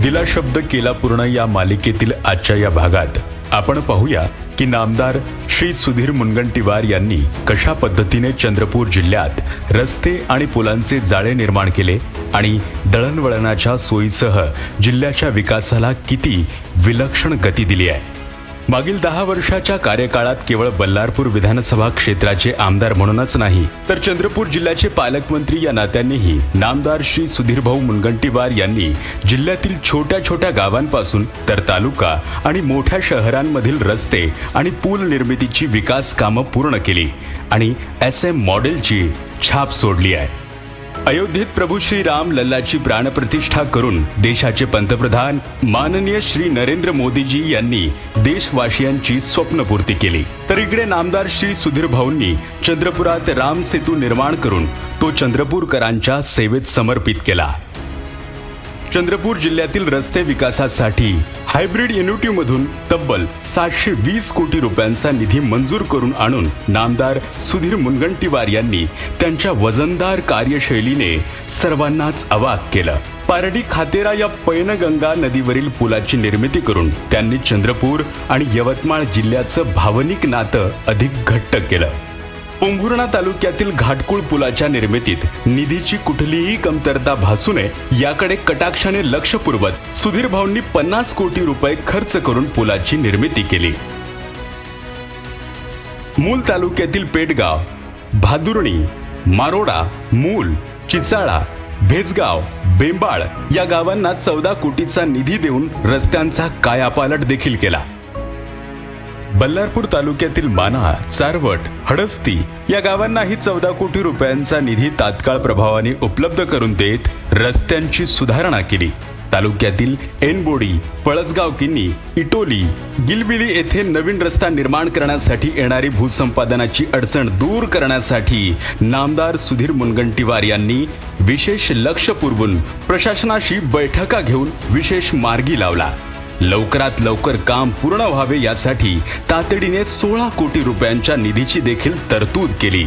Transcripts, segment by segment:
दिला शब्द केला पूर्ण या मालिकेतील आजच्या या भागात आपण पाहूया की नामदार श्री सुधीर मुनगंटीवार यांनी कशा पद्धतीने चंद्रपूर जिल्ह्यात रस्ते आणि पुलांचे जाळे निर्माण केले आणि दळणवळणाच्या सोयीसह जिल्ह्याच्या विकासाला किती विलक्षण गती दिली आहे। मागील 10 वर्षाच्या कार्यकाळात केवळ बल्लारपूर विधानसभा क्षेत्राचे आमदार म्हणूनच नाही तर चंद्रपूर जिल्ह्याचे पालकमंत्री या नात्यानेही नामदार श्री सुधीरभाऊ मुनगंटीवार यांनी जिल्ह्यातील छोट्या छोट्या गावांपासून तर तालुका आणि मोठ्या शहरांमधील रस्ते आणि पूल निर्मितीची विकास कामं पूर्ण केली आणि SM मॉडेलची छाप सोडली आहे। अयोध्येत प्रभू श्री राम लल्लाची प्राणप्रतिष्ठा करून देशाचे पंतप्रधान माननीय श्री नरेंद्र मोदीजी यांनी देशवासियांची स्वप्नपूर्ती केली, तर इकडे नामदार श्री सुधीर भाऊंनी चंद्रपुरात राम सेतू निर्माण करून तो चंद्रपूरकरांच्या सेवेत समर्पित केला। चंद्रपूर जिल्ह्यातील रस्ते विकासासाठी हायब्रिड युनिटीमधून तब्बल 720 कोटी रुपयांचा निधी मंजूर करून आणून नामदार सुधीर मुनगंटीवार यांनी त्यांच्या वजनदार कार्यशैलीने सर्वांनाच अवाक केलं। पारडी खातेरा या पैनगंगा नदीवरील पुलाची निर्मिती करून त्यांनी चंद्रपूर आणि यवतमाळ जिल्ह्याचं भावनिक नातं अधिक घट्ट केलं। पोंभुर्णा तालुक्यातील घाटकुळ पुलाच्या निर्मितीत निधीची कुठलीही कमतरता भासू नये याकडे कटाक्षाने लक्ष पुरवत सुधीर भाऊंनी 50 कोटी रुपये खर्च करून पुलाची निर्मिती केली। मूल तालुक्यातील पेटगाव, भादुर्णी, मारोडा, मूल, चिचाळा, भेसगाव, बेंबाळ या गावांना 14 कोटीचा निधी देऊन रस्त्यांचा कायापालट देखील केला। बल्लारपूर तालुक्यातील माना, चारवट, हडस्ती या गावांनाही 14 कोटी रुपयांचा निधी तात्काळ प्रभावाने उपलब्ध करून देत रस्त्यांची सुधारणा केली। तालुक्यातील एनबोडी, पळसगाव किन्नी, इटोली, गिलबिली येथे नवीन रस्ता निर्माण करण्यासाठी येणारी भूसंपादनाची अडचण दूर करण्यासाठी नामदार सुधीर मुनगंटीवार यांनी विशेष लक्ष पुरवून प्रशासनाशी बैठका घेऊन विशेष मार्गी लावला। लवकरात लवकर काम पूर्ण व्हावे यासाठी तातडीने 16 कोटी रुपयांच्या निधीची देखील तरतूद केली।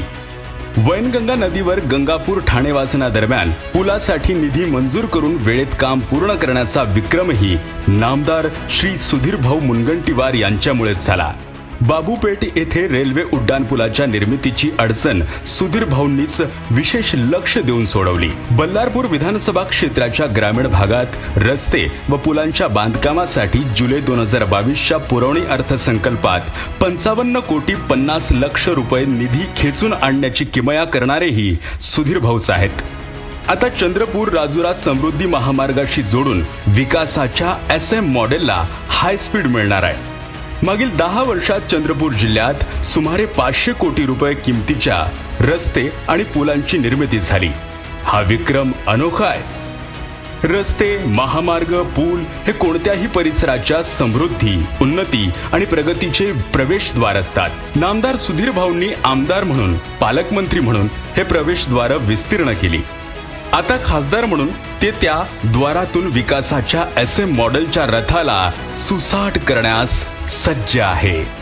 वैनगंगा नदीवर गंगापूर ठाणे वासना दरम्यान पुलासाठी निधी मंजूर करून वेळेत काम पूर्ण करण्याचा विक्रमही नामदार श्री सुधीरभाऊ मुनगंटीवार यांच्यामुळेच झाला। बाबूपेठ येथे रेल्वे उड्डाणपुलाच्या निर्मितीची अडचण सुधीर भाऊंनीच विशेष लक्ष देऊन सोडवली। बल्लारपूर विधानसभा क्षेत्राच्या ग्रामीण भागात रस्ते व पुलांच्या बांधकामासाठी जुलै 2022च्या पुरवणी अर्थसंकल्पात 55 कोटी 50 लक्ष रुपये निधी खेचून आणण्याची किमया करणारेही सुधीर भाऊच आहेत। आता चंद्रपूर राजुरा समृद्धी महामार्गाशी जोडून विकासाच्या SM मॉडेलला हाय स्पीड मिळणार आहे। मागील 10 वर्षात चंद्रपूर जिल्ह्यात सुमारे 500 कोटी रुपये किमतीच्या रस्ते आणि पुलांची निर्मिती झाली। हा विक्रम अनोखा आहे। रस्ते, महामार्ग, पूल हे कोणत्याही परिसराच्या समृद्धी, उन्नती आणि प्रगतीचे प्रवेशद्वार असतात। नामदार सुधीर भाऊंनी आमदार म्हणून, पालकमंत्री म्हणून हे प्रवेशद्वार विस्तीर्ण केली। आता खासदार म्हणून ते त्या द्वारातून विकासाच्या SM मॉडेलच्या रथाला सुसाट करण्यास सज्ज आहे।